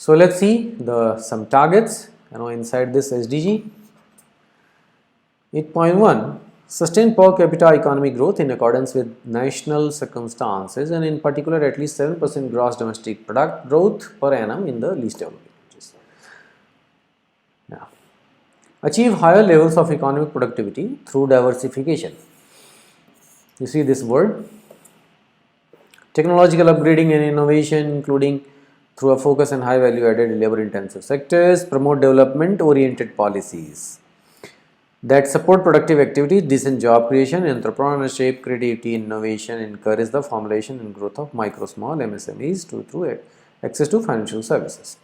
So let's see some targets, inside this SDG. 8.1, sustain per capita economic growth in accordance with national circumstances, and in particular at least 7% gross domestic product growth per annum in the least developed countries. Achieve higher levels of economic productivity through diversification. You see this word, technological upgrading and innovation, including through a focus on high value added labor intensive sectors. Promote development oriented policies that support productive activities, decent job creation, entrepreneurship, creativity, innovation. Encourage the formulation and growth of micro, small MSMEs through access to financial services.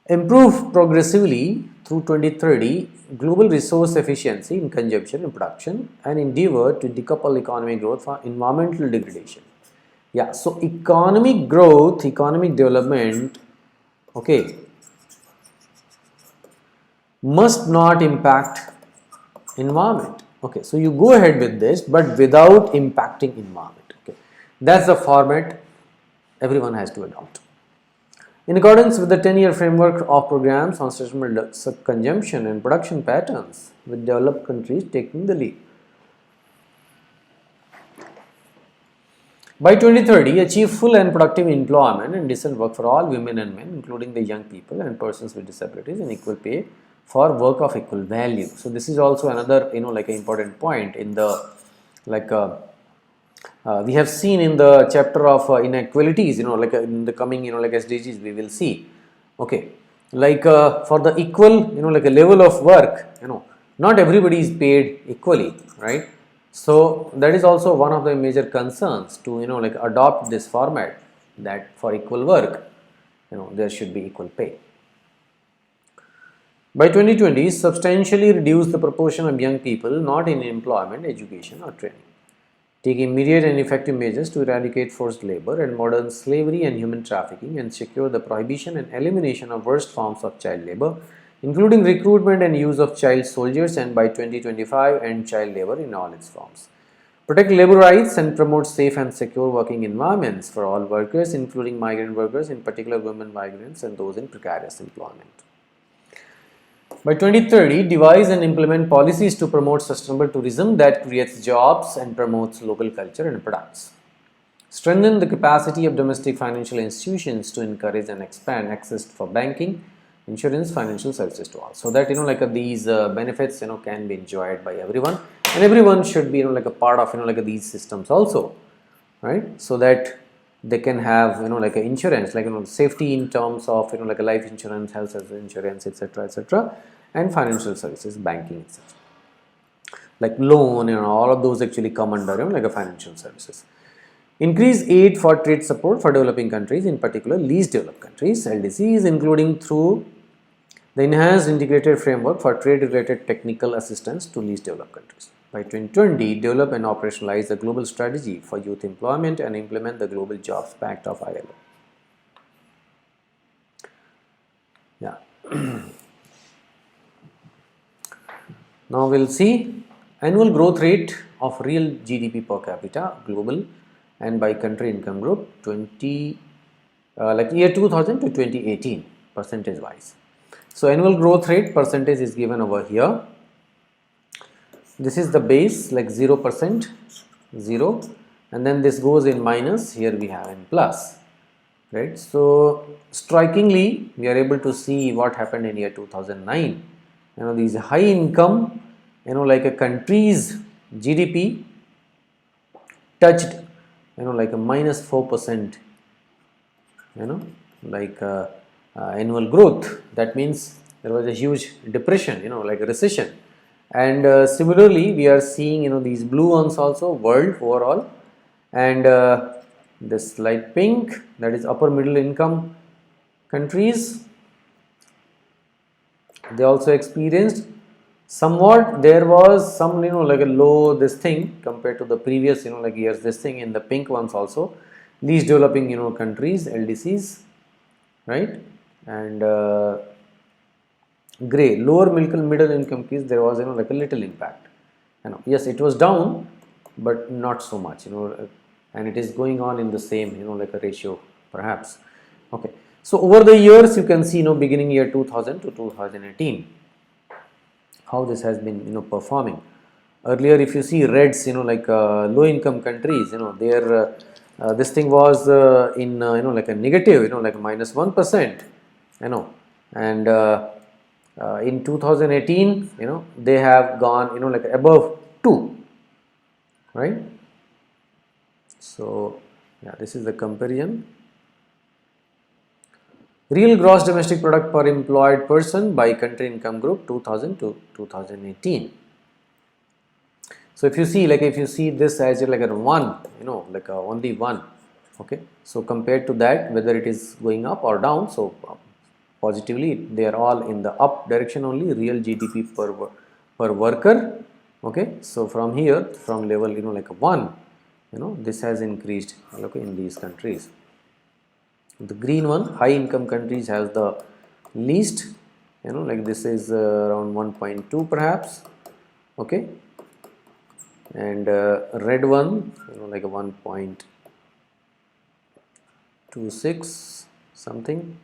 Improve progressively through 2030 global resource efficiency in consumption and production, and endeavor to decouple economic growth from environmental degradation. Yeah, so economic growth, economic development, okay, must not impact environment. Okay, so you go ahead with this, but without impacting environment. Okay, that's the format everyone has to adopt. In accordance with the 10-year framework of programs on sustainable consumption and production patterns, with developed countries taking the lead. By 2030, achieve full and productive employment and decent work for all women and men, including the young people and persons with disabilities, and equal pay for work of equal value. So this is also another, like an important point in the, we have seen in the chapter of inequalities, in the coming, SDGs we will see. Okay, for the equal, a level of work, not everybody is paid equally, right? So that is also one of the major concerns to, adopt this format, that for equal work, there should be equal pay. By 2020, substantially reduce the proportion of young people not in employment, education or training. Take immediate and effective measures to eradicate forced labor and modern slavery and human trafficking, and secure the prohibition and elimination of worst forms of child labor, including recruitment and use of child soldiers, and by 2025 end child labor in all its forms. Protect labor rights and promote safe and secure working environments for all workers, including migrant workers, in particular women migrants and those in precarious employment. By 2030, devise and implement policies to promote sustainable tourism that creates jobs and promotes local culture and products. Strengthen the capacity of domestic financial institutions to encourage and expand access for banking, insurance, financial services to all, so that these benefits can be enjoyed by everyone, and everyone should be a part of these systems also, right? So that they can have insurance, safety in terms of life insurance, health insurance, etc., and financial services, banking, etc. Like loan, all of those actually come under financial services. Increase aid for trade support for developing countries, in particular least developed countries, LDCs, including through the enhanced integrated framework for trade related technical assistance to least developed countries. By 2020, develop and operationalize the global strategy for youth employment and implement the Global Jobs Pact of ILO. Yeah. Now we'll see annual growth rate of real GDP per capita, global and by country income group, year 2000 to 2018, percentage wise. So annual growth rate percentage is given over here. This is the base, 0%, 0, and then this goes in minus, here we have in plus, right? So strikingly, we are able to see what happened in year 2009. These high income, like a country's GDP touched, like a minus 4%, annual growth. That means there was a huge depression, like a recession. And similarly, we are seeing, these blue ones also, world overall, and this light pink, that is upper middle income countries. They also experienced somewhat, there was some, like a low this thing compared to the previous, years, this thing in the pink ones also, least developing, countries, LDCs, right? And gray, lower middle income countries, there was, like a little impact. Yes, it was down, but not so much, and it is going on in the same, like a ratio perhaps. Okay. So over the years, you can see, beginning year 2000 to 2018, how this has been, performing. Earlier, if you see reds, like low income countries, their this thing was in like a negative, like -1%, and in 2018, they have gone, like above 2, right? So yeah, this is the comparison. Real gross domestic product per employed person by country income group 2000 to 2018. So if you see this as like a 1, like only 1, okay. So compared to that, whether it is going up or down, so positively they are all in the up direction only. Real GDP per worker, okay. So from here, from level like a 1, this has increased, okay, in these countries. The green one, high income countries, has the least, like this is around 1.2 perhaps, okay, and red one, like a 1.26 something.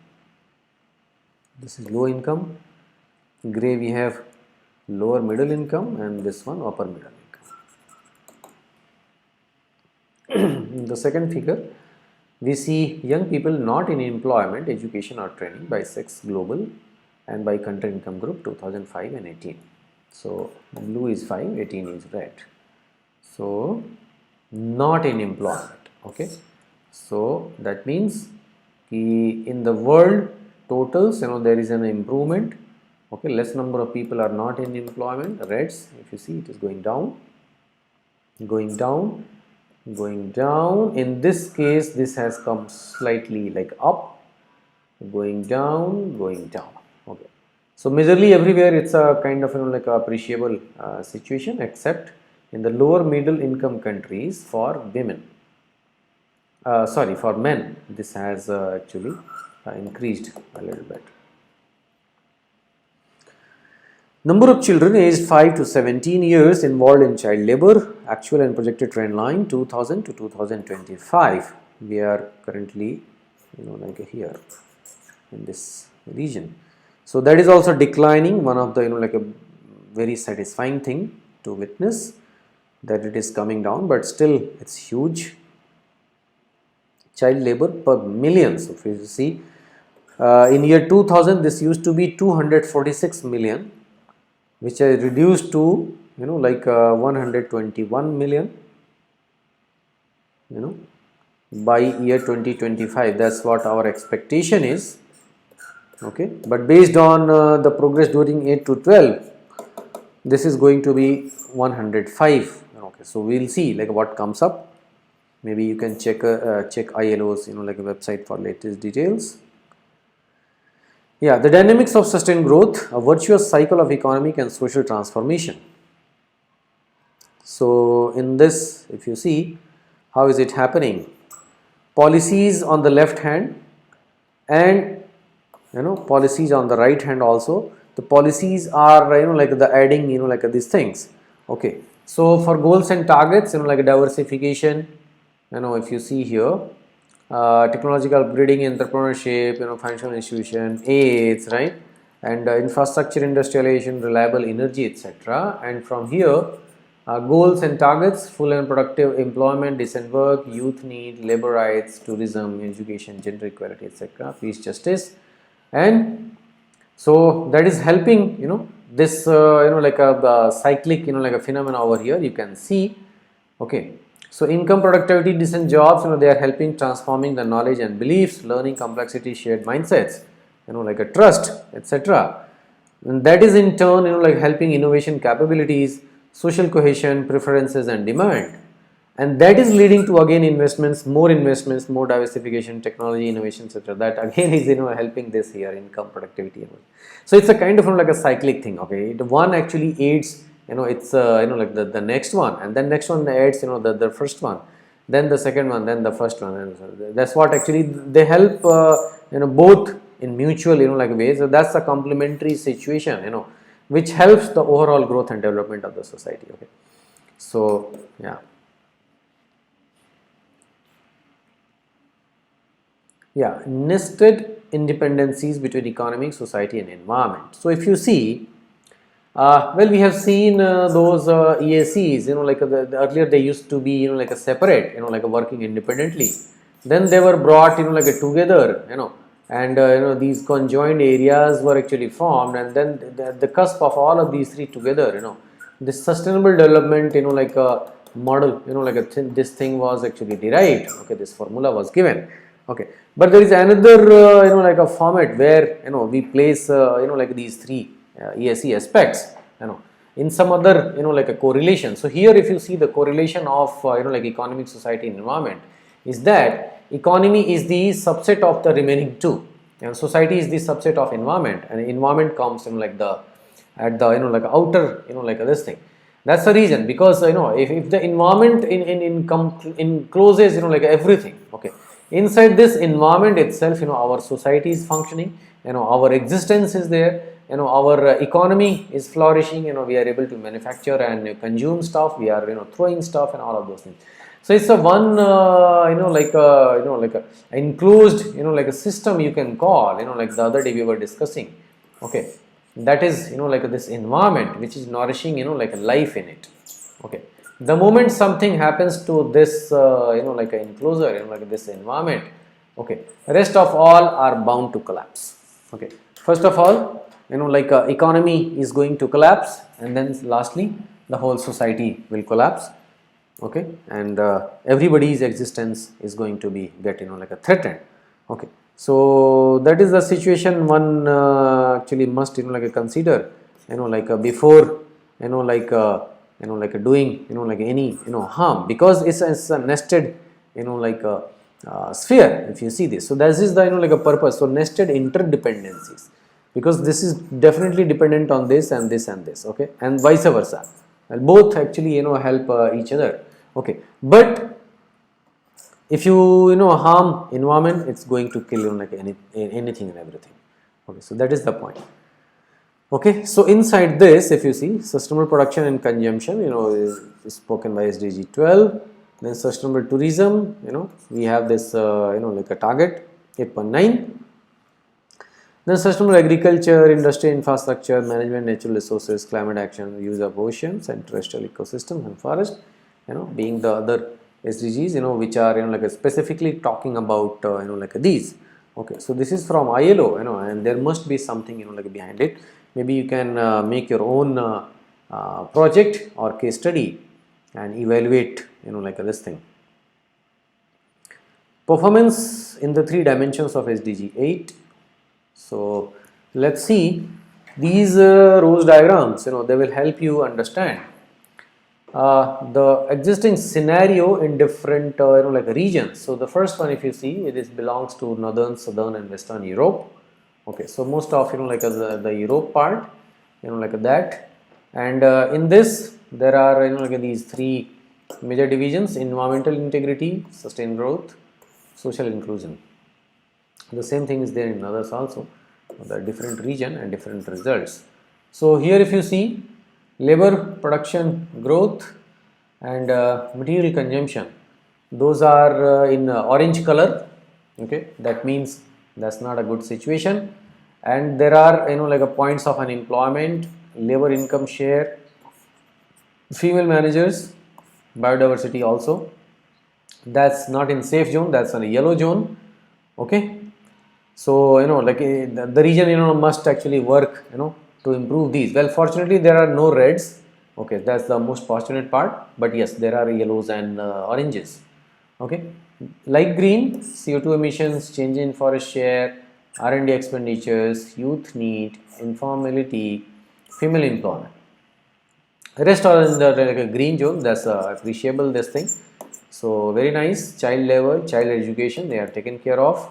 This is low income. Gray we have lower middle income, and this one upper middle income. In the second figure, we see young people not in employment, education or training by sex global and by country income group 2005 and 18. So blue is 5, 18 is red. So not in employment, okay. So that means in the world totals, there is an improvement, okay. Less number of people are not in employment. Reds, if you see, it is going down, going down, going down. In this case, this has come slightly like up, going down, going down, okay. So majorly everywhere it's a kind of like a appreciable situation, except in the lower middle income countries for women. Sorry, for men, this has actually increased a little bit. Number of children aged 5 to 17 years involved in child labor, actual and projected trend line 2000 to 2025. We are currently, like here in this region. So that is also declining. One of the, like a very satisfying thing to witness, that it is coming down, but still it's huge. Child labor per million. So if you see, in year 2000, this used to be 246 million, which has reduced to, like 121 million, by year 2025. That's what our expectation is, okay. But based on the progress during 8 to 12, this is going to be 105, okay. So we'll see like what comes up. Maybe you can check ILO's, like a website for latest details. Yeah, the dynamics of sustained growth, a virtuous cycle of economic and social transformation. So in this, if you see, how is it happening? Policies on the left hand and policies on the right hand also. The policies are like the adding like these things, okay. So for goals and targets, like diversification, if you see here, technological upgrading, entrepreneurship, financial institution, aids, right, and infrastructure industrialization, reliable energy, etc. And from here, goals and targets: full and productive employment, decent work, youth need, labor rights, tourism, education, gender equality, etc., peace, justice. And so that is helping, this like a cyclic, like a phenomena over here you can see, okay. So income, productivity, decent jobs, they are helping transforming the knowledge and beliefs, learning, complexity, shared mindsets, like a trust, etc. And that is in turn, like helping innovation capabilities, social cohesion, preferences and demand. And that is leading to again investments, more diversification, technology, innovation, etc. That again is helping this here, income, productivity. So it's a kind of like a cyclic thing, okay. One actually aids, it's like the next one, and then next one adds the first one, then the second one, then the first one, and that's what actually they help both in mutual like ways. So that's a complementary situation, which helps the overall growth and development of the society, okay. So yeah. Yeah, nested independencies between economic, society and environment. So if you see, well, we have seen those EACs, like earlier they used to be, like a separate, like a working independently. Then they were brought, like a together, and these conjoined areas were actually formed, and then the cusp of all of these three together, this sustainable development, like a model, like this thing was actually derived. Okay, this formula was given. Okay, but there is another, like a format where we place, like these three ESE aspects, in some other, like a correlation. So here, if you see the correlation of, like economic, society, and environment, is that economy is the subset of the remaining two, and society is the subset of environment, and environment comes in like the at the like outer, like this thing. That's the reason, because if the environment encloses like everything, okay, inside this environment itself, our society is functioning, our existence is there, our economy is flourishing, we are able to manufacture and consume stuff, we are throwing stuff and all of those things. So it's a one like a enclosed like a system, you can call, like the other day we were discussing. Okay, that is like this environment which is nourishing like a life in it. Okay, the moment something happens to this like an enclosure, like this environment, okay, rest of all are bound to collapse. Okay, first of all, like economy is going to collapse, and then lastly the whole society will collapse. Okay, and everybody's existence is going to be get like a threatened. Okay, so that is the situation one actually must like consider, like before like doing like any harm, because it's a nested like a sphere, if you see this. So this is the like a purpose. So nested interdependencies, because this is definitely dependent on this and this and this. Okay, and vice versa, and both actually help each other. Okay, but if you harm environment, it's going to kill like anything and everything. Okay, so that is the point. Okay, so inside this, if you see sustainable production and consumption, is spoken by SDG 12. Then sustainable tourism, we have this like a target 8.9. Then sustainable agriculture, industry, infrastructure, management, natural resources, climate action, use of oceans and terrestrial ecosystems and forest, being the other SDGs, which are like specifically talking about like these. Okay, so this is from ILO, and there must be something like behind it. Maybe you can make your own project or case study and evaluate like this thing. Performance in the 3 dimensions of SDG 8. So let's see these rose diagrams, they will help you understand the existing scenario in different like regions. So the first one, if you see, it is belongs to northern, southern and western Europe. Okay, so most of like the Europe part, like that, and in this there are like these 3 major divisions: environmental integrity, sustained growth, social inclusion. The same thing is there in others also, the different region and different results. So here if you see labor production growth and material consumption, those are in orange color. Okay, that means that's not a good situation. And there are like a points of unemployment, labor income share, female managers, biodiversity also, that's not in safe zone, that's in a yellow zone. Okay, so like the region must actually work to improve these. Well, fortunately there are no reds. Okay, that's the most fortunate part, but yes, there are yellows and oranges. Okay, light green, CO2 emissions, change in forest share, R&D expenditures, youth need, informality, female employment. Rest are in the like a green zone, that's appreciable this thing. So very nice. Child level, child education, they are taken care of.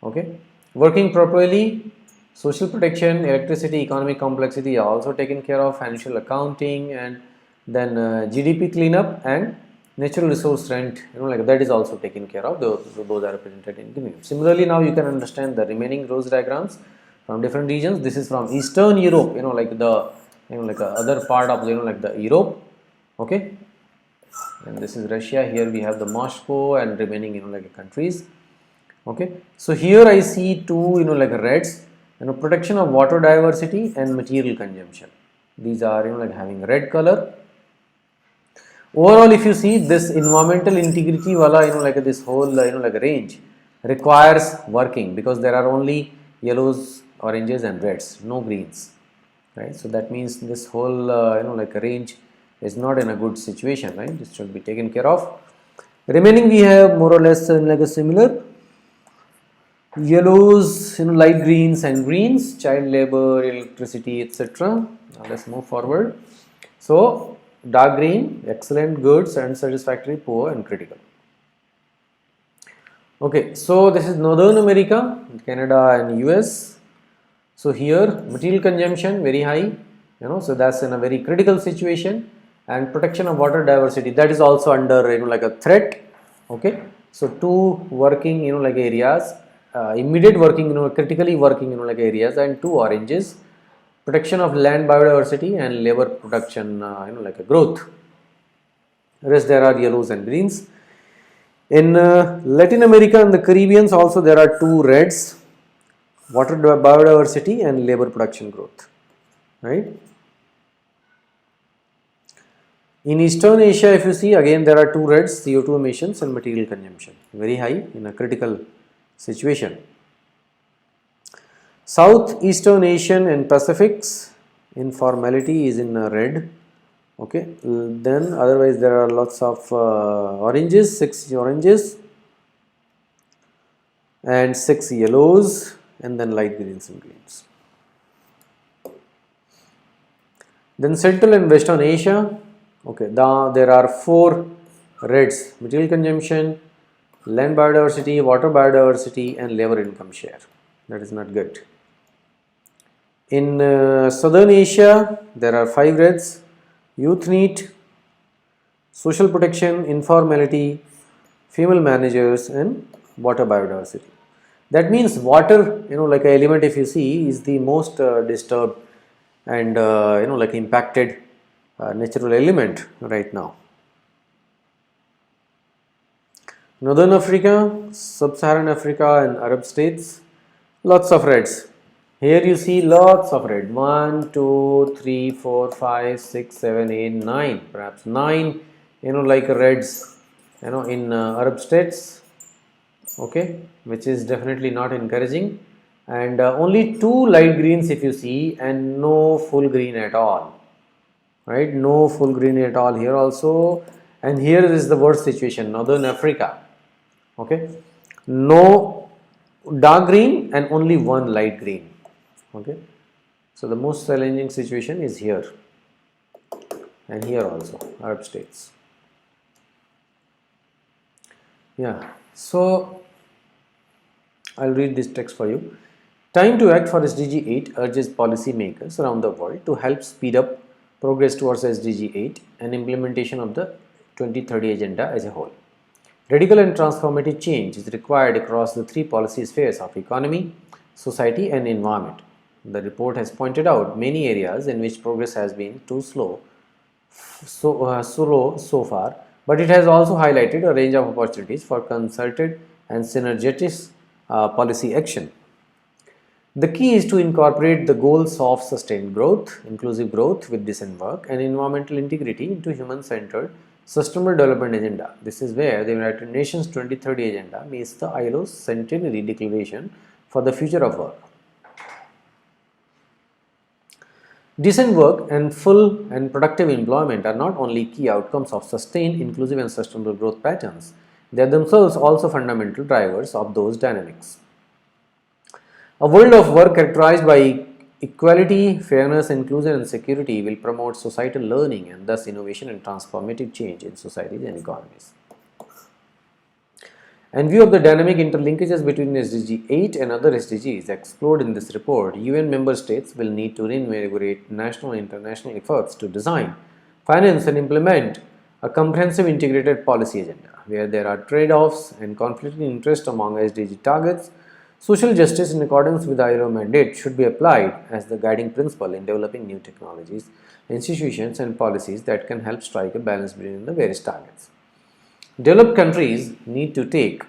Okay, working properly, social protection, electricity, economic complexity are also taken care of, financial accounting, and then GDP cleanup and natural resource rent, like that is also taken care of. Those are represented in green. Similarly, now you can understand the remaining rose diagrams from different regions. This is from Eastern Europe, like the like other part of like the Europe. Okay, and this is Russia. Here we have the Moscow and remaining like countries. Okay, so here I see two, like reds, protection of water diversity and material consumption. These are, like having red color. Overall, if you see this environmental integrity wala, like this whole, like range requires working, because there are only yellows, oranges and reds, no greens, right? So that means this whole, like range is not in a good situation, right? This should be taken care of. Remaining we have more or less like a similar yellows, light greens and greens, child labor, electricity, etc. Now let's move forward. So dark green, excellent, good, unsatisfactory, poor and critical. Okay, so this is Northern America, Canada and US. So here material consumption very high, so that's in a very critical situation, and protection of water diversity, that is also under, like a threat. Okay, so two working, like areas, immediate working, critically working, like areas, and two oranges, protection of land biodiversity and labor production, like a growth. Rest there are yellows and greens. In Latin America and the Caribbean also there are two reds, water biodiversity and labor production growth, right? In Eastern Asia, if you see, again there are two reds, CO2 emissions and material consumption, very high in a critical situation. Southeastern Asian and Pacifics, informality is in red. Okay, then otherwise there are lots of oranges, 6 oranges and 6 yellows, and then light greens and greens. Then Central and Western Asia, okay, there are 4 reds, material consumption, land biodiversity, water biodiversity and labor income share. That is not good. In Southern Asia, there are 5 reds, youth need, social protection, informality, female managers and water biodiversity. That means water, like an element, if you see, is the most disturbed and like impacted natural element right now. Northern Africa, Sub-Saharan Africa and Arab states, lots of reds. Here you see lots of red, 1, 2, 3, 4, 5, 6, 7, 8, 9, perhaps 9, like reds, in Arab states, okay, which is definitely not encouraging, and only 2 light greens if you see, and no full green at all, right? No full green at all here also, and here is the worst situation, Northern Africa, okay, no dark green and only 1 light green. Okay, so the most challenging situation is here and here also, Arab states. Yeah, so I'll read this text for you. Time to act for SDG 8 urges policy makers around the world to help speed up progress towards SDG 8 and implementation of the 2030 agenda as a whole. Radical and transformative change is required across the 3 policy spheres of economy, society and environment. The report has pointed out many areas in which progress has been too slow so far, but it has also highlighted a range of opportunities for concerted and synergetic policy action. The key is to incorporate the goals of sustained growth, inclusive growth with decent work, and environmental integrity into human-centered Sustainable Development Agenda. This is where the United Nations 2030 Agenda meets the ILO's Centenary Declaration for the Future of Work. Decent work and full and productive employment are not only key outcomes of sustained, inclusive and sustainable growth patterns, they are themselves also fundamental drivers of those dynamics. A world of work characterized by equality, fairness, inclusion and security will promote societal learning and thus innovation and transformative change in societies and economies. In view of the dynamic interlinkages between SDG 8 and other SDGs explored in this report, UN member states will need to reinvigorate national and international efforts to design, finance and implement a comprehensive integrated policy agenda where there are trade-offs and conflicting interest among SDG targets. Social justice in accordance with the ILO mandate should be applied as the guiding principle in developing new technologies, institutions and policies that can help strike a balance between the various targets. Developed countries need to take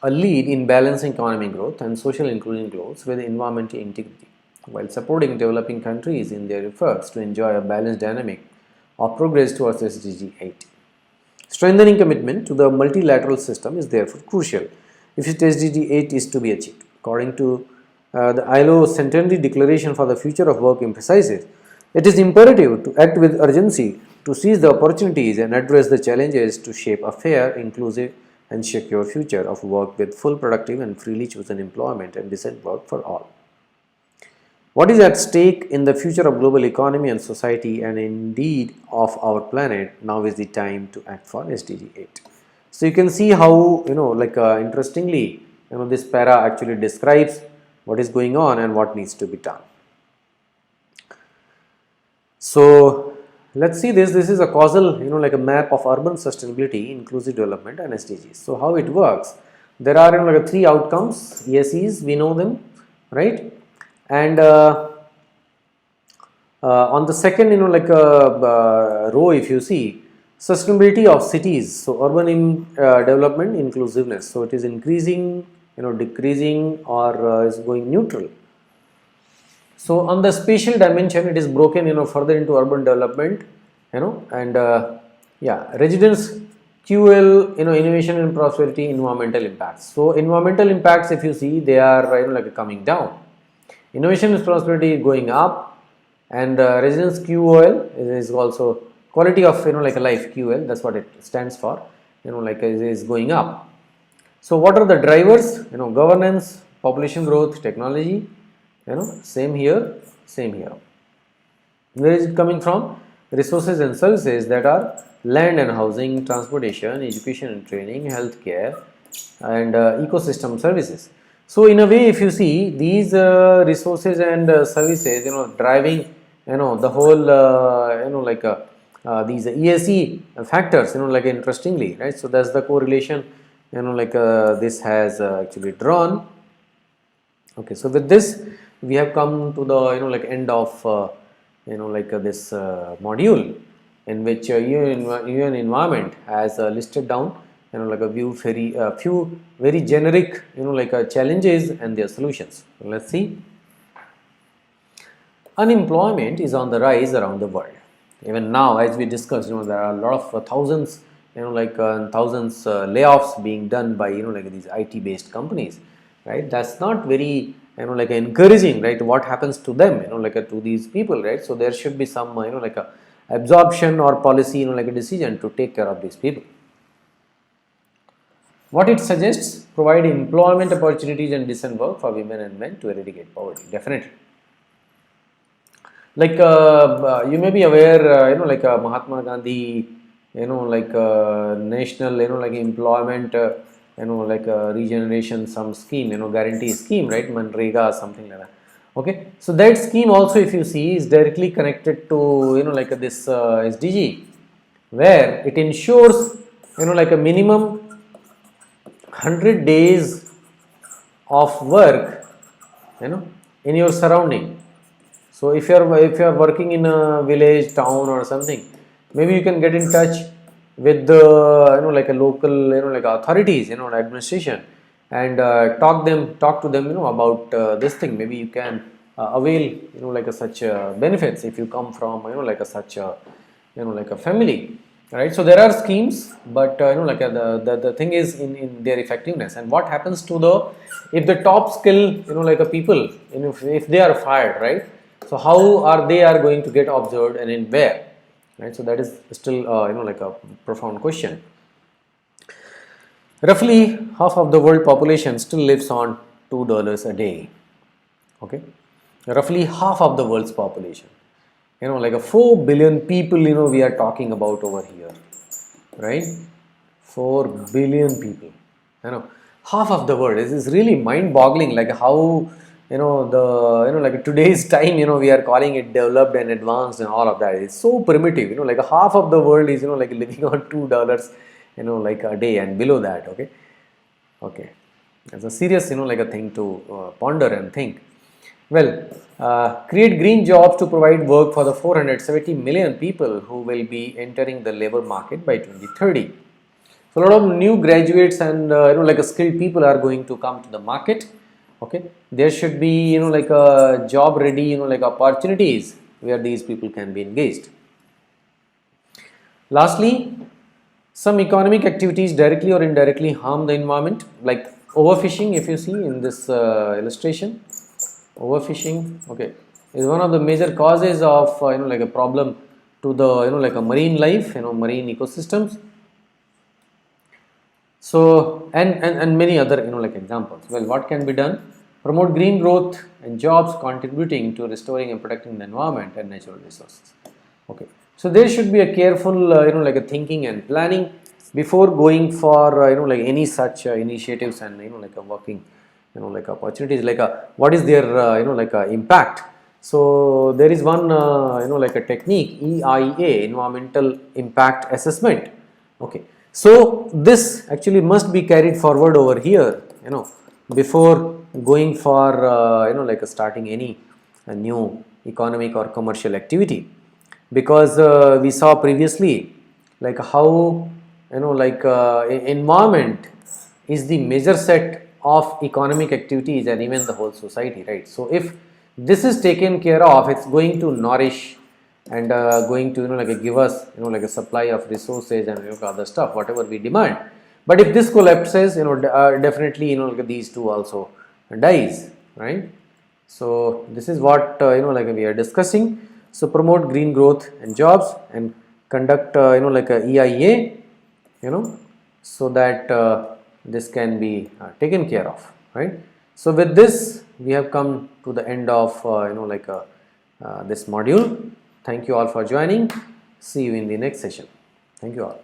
a lead in balancing economic growth and social inclusion goals with environmental integrity, while supporting developing countries in their efforts to enjoy a balanced dynamic of progress towards SDG 8. Strengthening commitment to the multilateral system is therefore crucial if SDG 8 is to be achieved. According to the ILO Centenary Declaration for the Future of Work emphasizes, it is imperative to act with urgency to seize the opportunities and address the challenges to shape a fair, inclusive and secure future of work with full productive and freely chosen employment and decent work for all. What is at stake in the future of global economy and society and indeed of our planet? Now is the time to act for SDG 8. So you can see how, interestingly, this para actually describes what is going on and what needs to be done. So let's see this. This is a causal, like a map of urban sustainability, inclusive development and SDGs. So how it works? There are three outcomes, ESEs, we know them, right? And on the second, row, if you see, sustainability of cities. So urban development, inclusiveness. So it is increasing, decreasing, or is going neutral. So on the spatial dimension, it is broken, further into urban development, and residence, QL, innovation and prosperity, environmental impacts. So environmental impacts, if you see, they are coming down. Innovation and prosperity going up, and residence QOL is also quality of life, QL, that's what it stands for, is going up. So what are the drivers? Governance, population growth, technology, same here, same here. Where is it coming from? Resources and services, that are land and housing, transportation, education and training, healthcare and ecosystem services. So in a way, if you see these resources and services, driving, the whole, these ESE factors, interestingly, right? So that's the correlation, this has actually drawn. Okay, so with this, we have come to the, end of, this module, in which UN Environment has listed down, a few very generic, challenges and their solutions. Let's see. Unemployment is on the rise around the world. Even now, as we discussed, there are a lot of thousands, thousands layoffs being done by, these IT-based companies, right? That's not very, encouraging, right? What happens to them, to these people, right? So there should be some, absorption or policy, a decision to take care of these people. What it suggests? Provide employment opportunities and decent work for women and men to eradicate poverty. Definitely. You may be aware, Mahatma Gandhi, national, employment, regeneration, some scheme, guarantee scheme, right? Manrega, something like that. Okay. So that scheme also, if you see, is directly connected to, this SDG, where it ensures, a minimum 100 days of work, in your surrounding. So if you are working in a village, town or something, maybe you can get in touch with the a local authorities, administration, and talk to them about this thing. Maybe you can avail such benefits if you come from such a family. Right, so there are schemes, but the thing is in their effectiveness, and what happens to if the top skill people, if they are fired, right? So how are they going to get observed and in where, right? So that is still a profound question. Roughly half of the world population still lives on $2 a day. Okay, roughly half of the world's population. 4 billion people, we are talking about over here, right? 4 billion people, half of the world. This is really mind-boggling, like how, today's time, we are calling it developed and advanced and all of that. It's so primitive, half of the world is, living on $2, a day and below that, okay. It's a serious, a thing to ponder and think. Well, create green jobs to provide work for the 470 million people who will be entering the labor market by 2030. So a lot of new graduates and like a skilled people are going to come to the market. Okay, there should be like a job ready like opportunities where these people can be engaged. Lastly, some economic activities directly or indirectly harm the environment, like overfishing. If you see in this illustration, overfishing, okay, is one of the major causes of like a problem to the like a marine life, marine ecosystems. So and many other like examples. Well, what can be done? Promote green growth and jobs contributing to restoring and protecting the environment and natural resources. Okay, so there should be a careful like a thinking and planning before going for like any such initiatives and like a working like opportunities, like a what is their like a impact. So there is one like a technique, EIA, environmental impact assessment. Okay, so this actually must be carried forward over here before going for like starting any new economic or commercial activity, because we saw previously like how like environment is the major set of economic activities and even the whole society, right? So if this is taken care of, it's going to nourish and going to like give us like a supply of resources and other stuff whatever we demand. But if this collapses, definitely like these two also dies, right? So this is what like we are discussing. So promote green growth and jobs and conduct like a EIA, so that this can be taken care of, right? So with this we have come to the end of like this module. Thank you all for joining. See you in the next session. Thank you all.